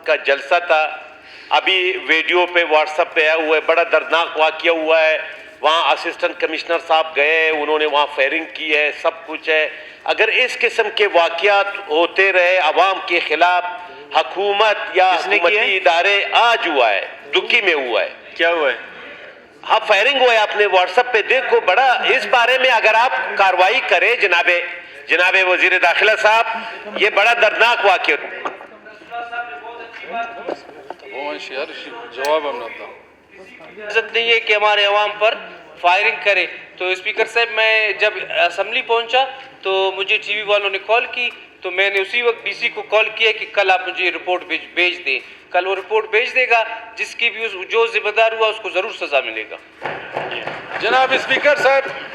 کا جلسہ تھا. ابھی ویڈیو پہ واٹس ایپ پہ آیا ہوا ہے, بڑا دردناک واقعہ ہوا ہے. وہاں اسسٹنٹ کمشنر صاحب گئے, انہوں نے وہاں فائرنگ کی ہے, سب کچھ ہے. اگر اس قسم کے واقعات ہوتے رہے عوام کے خلاف, حکومت یا حکومتی ادارے, آج ہوا ہے دکی میں ہوا ہے. کیا ہوا ہے؟ ہاں فائرنگ ہوا ہے, آپ نے واٹس ایپ پہ دیکھو. بڑا اس بارے میں اگر آپ کاروائی کریں جناب وزیر داخلہ صاحب, یہ بڑا دردناک واقعہ. جواب ہم نہ اجازت نہیں ہے کہ ہمارے عوام پر فائرنگ کرے. تو اسپیکر صاحب, میں جب اسمبلی پہنچا تو مجھے ٹی وی والوں نے کال کی, تو میں نے اسی وقت ڈی سی کو کال کیا کہ کل آپ مجھے رپورٹ بھیج دیں. کل وہ رپورٹ بھیج دے گا, جس کی بھی جو ذمہ دار ہوا اس کو ضرور سزا ملے گا. جناب اسپیکر صاحب